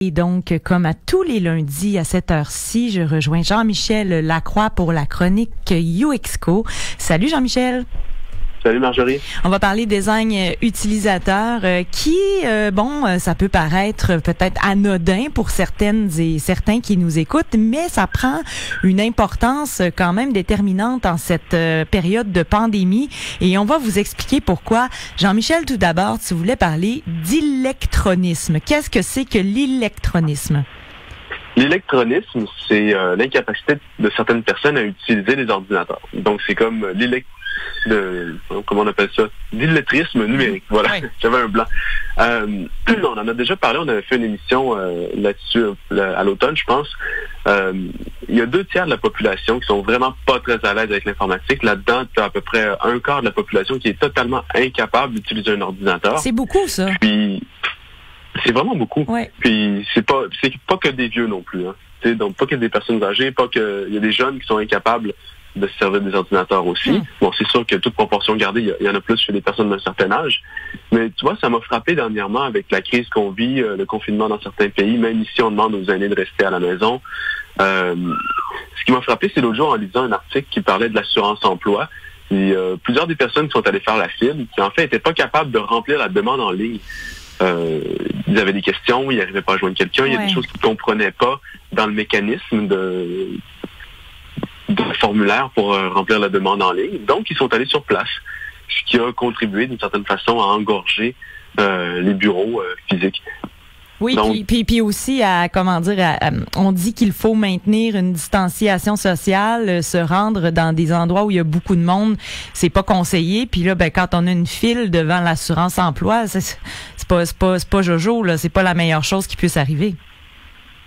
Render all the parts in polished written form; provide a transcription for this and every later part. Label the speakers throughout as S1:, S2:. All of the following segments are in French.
S1: Et donc, comme à tous les lundis à cette heure-ci, je rejoins Jean-Michel Lacroix pour la chronique UXco. Salut Jean-Michel.
S2: Salut Marjorie.
S1: On va parler design utilisateur qui, ça peut paraître peut-être anodin pour certaines et certains qui nous écoutent, mais ça prend une importance quand même déterminante en cette période de pandémie et on va vous expliquer pourquoi. Jean-Michel, tout d'abord, tu voulais parler d'électronisme. Qu'est-ce que c'est que l'électronisme?
S2: L'électronisme, c'est l'incapacité de certaines personnes à utiliser les ordinateurs. Donc, c'est comme comment on appelle ça? D'illettrisme numérique. Voilà, oui. J'avais un blanc. On en a déjà parlé, on avait fait une émission là-dessus à l'automne, je pense. Il y a 2/3 de la population qui sont vraiment pas très à l'aise avec l'informatique. Là-dedans, tu as à peu près un quart de la population qui est totalement incapable d'utiliser un ordinateur.
S1: C'est beaucoup, ça.
S2: Puis, c'est vraiment beaucoup.
S1: Ouais.
S2: Puis, c'est pas que des vieux non plus. Hein. Donc, pas que des personnes âgées, pas que il y a des jeunes qui sont incapables de se servir des ordinateurs aussi. Bon, c'est sûr que toute proportion gardée, il y en a plus chez des personnes d'un certain âge. Mais tu vois, ça m'a frappé dernièrement avec la crise qu'on vit, le confinement dans certains pays. Même ici, on demande aux aînés de rester à la maison. Ce qui m'a frappé, c'est l'autre jour en lisant un article qui parlait de l'assurance emploi. Et, plusieurs des personnes qui sont allées faire la file, qui en fait n'étaient pas capables de remplir la demande en ligne. Ils avaient des questions, ils n'arrivaient pas à joindre quelqu'un, il y a des choses qu'ils ne comprenaient pas dans le mécanisme de formulaire pour remplir la demande en ligne. Donc, ils sont allés sur place, ce qui a contribué d'une certaine façon à engorger les bureaux physiques.
S1: Oui, donc, puis aussi on dit qu'il faut maintenir une distanciation sociale, se rendre dans des endroits où il y a beaucoup de monde, c'est pas conseillé. Puis là, quand on a une file devant l'assurance emploi, c'est pas jojo là, c'est pas la meilleure chose qui puisse arriver.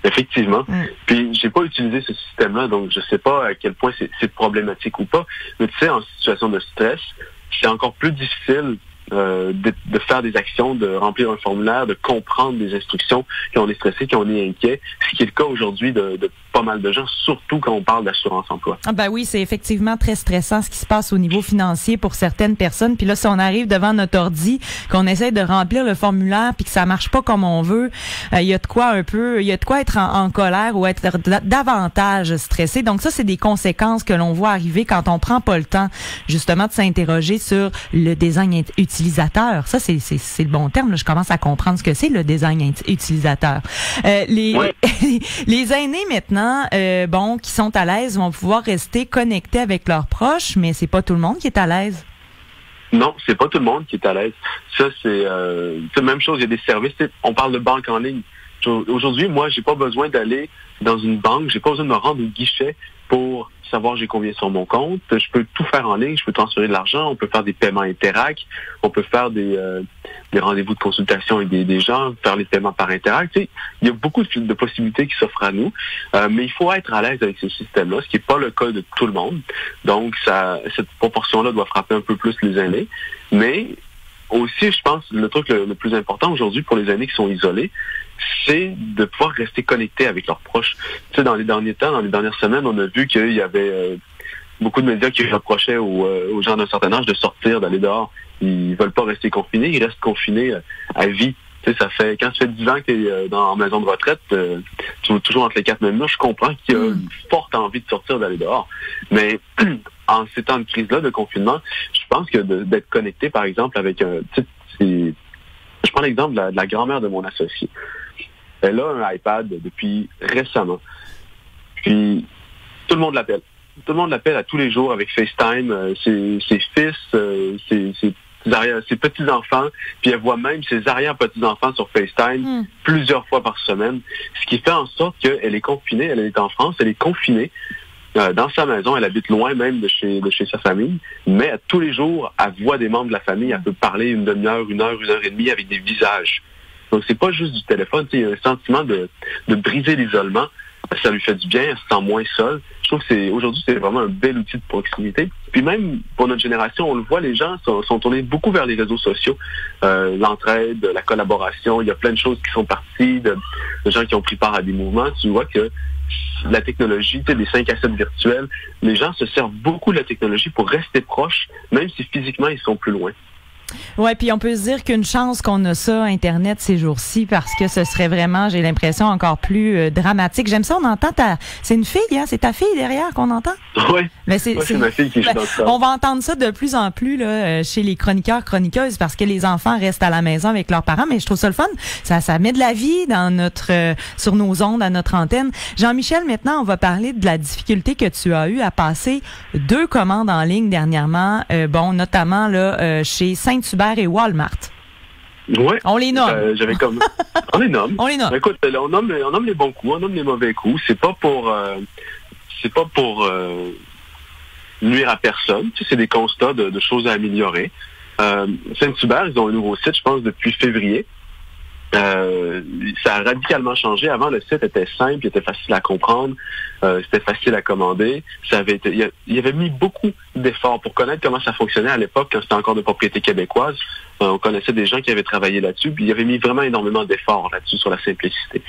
S2: Effectivement. Puis j'ai pas utilisé ce système-là, donc je sais pas à quel point c'est problématique ou pas. Mais tu sais, en situation de stress, c'est encore plus difficile de faire des actions, de remplir un formulaire, de comprendre des instructions quand on est stressé, quand on est inquiet, ce qui est le cas aujourd'hui de pas mal de gens, surtout quand on parle d'assurance emploi.
S1: Ah ben oui, c'est effectivement très stressant ce qui se passe au niveau financier pour certaines personnes. Puis là, si on arrive devant notre ordi, qu'on essaie de remplir le formulaire puis que ça marche pas comme on veut, il y a de quoi être en colère ou être davantage stressé. Donc ça, c'est des conséquences que l'on voit arriver quand on prend pas le temps justement de s'interroger sur le design utilisateur. Ça, c'est le bon terme. Là. Je commence à comprendre ce que c'est le design utilisateur. Les aînés maintenant, qui sont à l'aise, vont pouvoir rester connectés avec leurs proches, mais c'est pas tout le monde qui est à l'aise.
S2: Non, c'est pas tout le monde qui est à l'aise. Ça, c'est la même chose. Il y a des services. On parle de banque en ligne. Aujourd'hui, moi, j'ai pas besoin d'aller dans une banque. J'ai pas besoin de me rendre au guichet pour savoir j'ai combien sur mon compte. Je peux tout faire en ligne. Je peux transférer de l'argent. On peut faire des paiements Interac. On peut faire des rendez-vous de consultation avec des gens, faire les paiements par Interac. Tu sais, il y a beaucoup de possibilités qui s'offrent à nous. Mais il faut être à l'aise avec ce système-là, ce qui n'est pas le cas de tout le monde. Donc, cette proportion-là doit frapper un peu plus les aînés. Mais aussi, je pense, le truc le plus important aujourd'hui pour les aînés qui sont isolés, c'est de pouvoir rester connectés avec leurs proches. Tu sais, dans les derniers temps, dans les dernières semaines, on a vu qu'il y avait beaucoup de médias qui reprochaient aux gens d'un certain âge de sortir, d'aller dehors. Ils veulent pas rester confinés, ils restent confinés à vie. Tu sais, quand ça fait 10 ans que tu es en maison de retraite, tu vas toujours entre les quatre mêmes murs. Je comprends qu'il y a une forte envie de sortir, d'aller dehors. Mais en ces temps de crise-là, de confinement, je pense que d'être connecté, par exemple, avec je prends l'exemple de la grand-mère de mon associé. Elle a un iPad depuis récemment. Puis, tout le monde l'appelle. Tout le monde l'appelle à tous les jours avec FaceTime, ses fils, ses petits-enfants, puis elle voit même ses arrière-petits-enfants sur FaceTime plusieurs fois par semaine, ce qui fait en sorte qu'elle est confinée, elle est en France, elle est confinée dans sa maison, elle habite loin même de chez sa famille, mais tous les jours, elle voit des membres de la famille, elle peut parler une demi-heure, une heure et demie avec des visages. Donc, c'est pas juste du téléphone, il y a un sentiment de briser l'isolement. Ça lui fait du bien, elle se sent moins seule. Je trouve que aujourd'hui, c'est vraiment un bel outil de proximité. Puis même pour notre génération, on le voit, les gens sont tournés beaucoup vers les réseaux sociaux. L'entraide, la collaboration, il y a plein de choses qui sont parties, de gens qui ont pris part à des mouvements. Tu vois que la technologie, des 5 à 7 virtuels, les gens se servent beaucoup de la technologie pour rester proches, même si physiquement, ils sont plus loin.
S1: Ouais, puis on peut se dire qu'une chance qu'on a ça, Internet, ces jours-ci, parce que ce serait vraiment, j'ai l'impression, encore plus dramatique. J'aime ça, on entend c'est une fille, hein? C'est ta fille derrière qu'on entend?
S2: Oui.
S1: Ben,
S2: c'est ma fille qui joue dans ça.
S1: On va entendre ça de plus en plus là, chez les chroniqueurs, chroniqueuses, parce que les enfants restent à la maison avec leurs parents, mais je trouve ça le fun. Ça met de la vie dans sur nos ondes, à notre antenne. Jean-Michel, maintenant, on va parler de la difficulté que tu as eu à passer 2 commandes en ligne dernièrement, notamment là chez Saint-Hubert et Walmart.
S2: Oui.
S1: On les nomme.
S2: On les nomme.
S1: On les nomme.
S2: Écoute, on nomme les bons coups, on nomme les mauvais coups. C'est pas pour nuire à personne. Tu sais, c'est des constats de choses à améliorer. Saint-Hubert, ils ont un nouveau site, je pense, depuis février. Ça a radicalement changé. Avant, le site était simple, il était facile à comprendre, c'était facile à commander. Il avait mis beaucoup d'efforts pour connaître comment ça fonctionnait à l'époque, quand c'était encore de propriété québécoise. On connaissait des gens qui avaient travaillé là-dessus, puis il avait mis vraiment énormément d'efforts là-dessus sur la simplicité.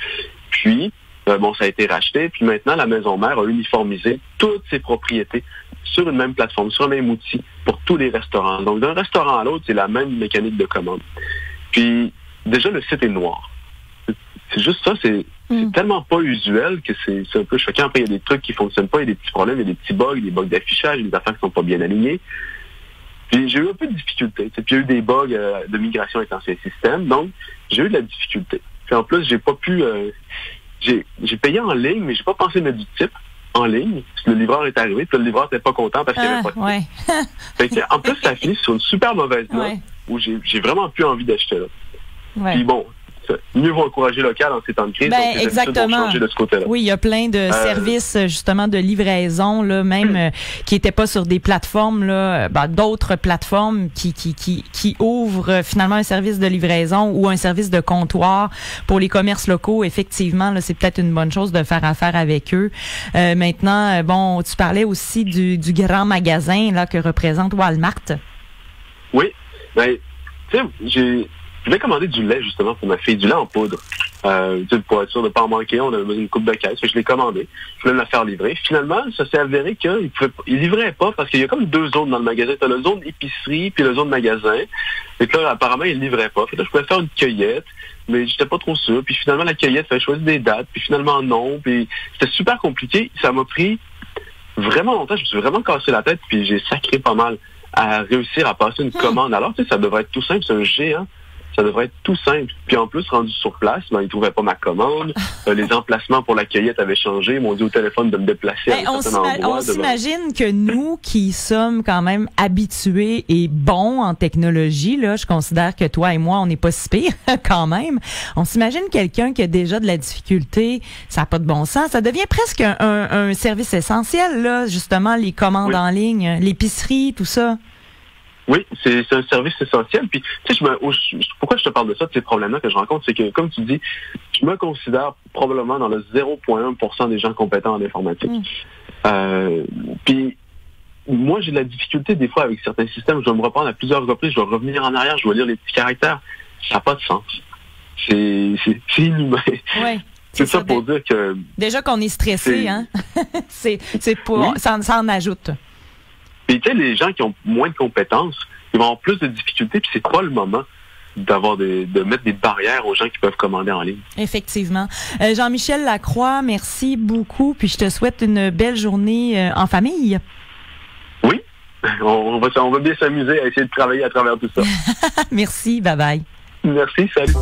S2: Puis, ça a été racheté, puis maintenant, la maison mère a uniformisé toutes ses propriétés sur une même plateforme, sur un même outil pour tous les restaurants. Donc, d'un restaurant à l'autre, c'est la même mécanique de commande. Puis, déjà, le site est noir. C'est juste ça, c'est tellement pas usuel que c'est un peu choquant. Après, il y a des trucs qui fonctionnent pas, il y a des petits problèmes, il y a des petits bugs, des bugs d'affichage, des affaires qui sont pas bien alignées. Puis j'ai eu un peu de difficulté. Puis il y a eu des bugs de migration avec l'ancien système, donc j'ai eu de la difficulté. Puis en plus, j'ai pas pu... j'ai payé en ligne, mais j'ai pas pensé mettre du type en ligne. Puis le livreur est arrivé, puis le livreur n'était pas content parce qu'il n'y avait pas de type.
S1: Ouais.
S2: Fait que, en plus, ça a fini sur une super mauvaise note où j'ai vraiment plus envie d'acheter là.
S1: Ouais.
S2: Puis bon, mieux vaut encourager local en ces temps de crise. Donc les habitudes vont changer de ce côté-là.
S1: Oui, il y a plein de services justement de livraison là, même qui étaient pas sur des plateformes là, d'autres plateformes qui ouvrent finalement un service de livraison ou un service de comptoir pour les commerces locaux. Effectivement, là, c'est peut-être une bonne chose de faire affaire avec eux. Maintenant, tu parlais aussi du grand magasin là que représente Walmart. Oui,
S2: ben, tu sais, je voulais commander du lait, justement, pour ma fille, du lait en poudre. Pour être sûr de ne pas en manquer, on avait une coupe de caisse. Je l'ai commandé. Je voulais me la faire livrer. Finalement, ça s'est avéré qu'il livrait pas parce qu'il y a comme 2 zones dans le magasin. Tu as la zone épicerie puis la zone magasin. Et là, apparemment, il livrait pas. Fait que là, je pouvais faire une cueillette, mais j'étais pas trop sûr. Puis finalement, la cueillette, il fallait choisir des dates. Puis finalement, non. Puis c'était super compliqué. Ça m'a pris vraiment longtemps. Je me suis vraiment cassé la tête. Puis j'ai sacré pas mal à réussir à passer une commande. Alors, tu sais, ça devrait être tout simple. C'est un géant. Ça devrait être tout simple. Puis en plus, rendu sur place, ils ne trouvaient pas ma commande. Les emplacements pour la cueillette avaient changé. Ils m'ont dit au téléphone de me déplacer à un certain endroit.
S1: On s'imagine que nous, qui sommes quand même habitués et bons en technologie, là, je considère que toi et moi, on n'est pas si pire quand même. On s'imagine quelqu'un qui a déjà de la difficulté, ça n'a pas de bon sens. Ça devient presque un service essentiel, là, justement, les commandes en ligne, l'épicerie, tout ça.
S2: Oui, c'est un service essentiel. Puis, tu sais, pourquoi je te parle de ça, de ces problèmes-là que je rencontre, c'est que, comme tu dis, je me considère probablement dans le 0,1% des gens compétents en informatique. Puis, moi, j'ai de la difficulté des fois avec certains systèmes. Je dois me reprendre à plusieurs reprises, je dois revenir en arrière, je dois lire les petits caractères. Ça n'a pas de sens. C'est inhumain.
S1: Ouais.
S2: C'est ça pour dire que...
S1: Déjà qu'on est stressé, hein? c'est pour... Ça en ajoute.
S2: Puis tu sais, les gens qui ont moins de compétences, ils vont avoir plus de difficultés, puis c'est pas le moment de mettre des barrières aux gens qui peuvent commander en ligne.
S1: Effectivement. Jean-Michel Lacroix, merci beaucoup, puis je te souhaite une belle journée en famille.
S2: Oui, on va bien s'amuser à essayer de travailler à travers tout ça.
S1: Merci, bye bye.
S2: Merci, salut.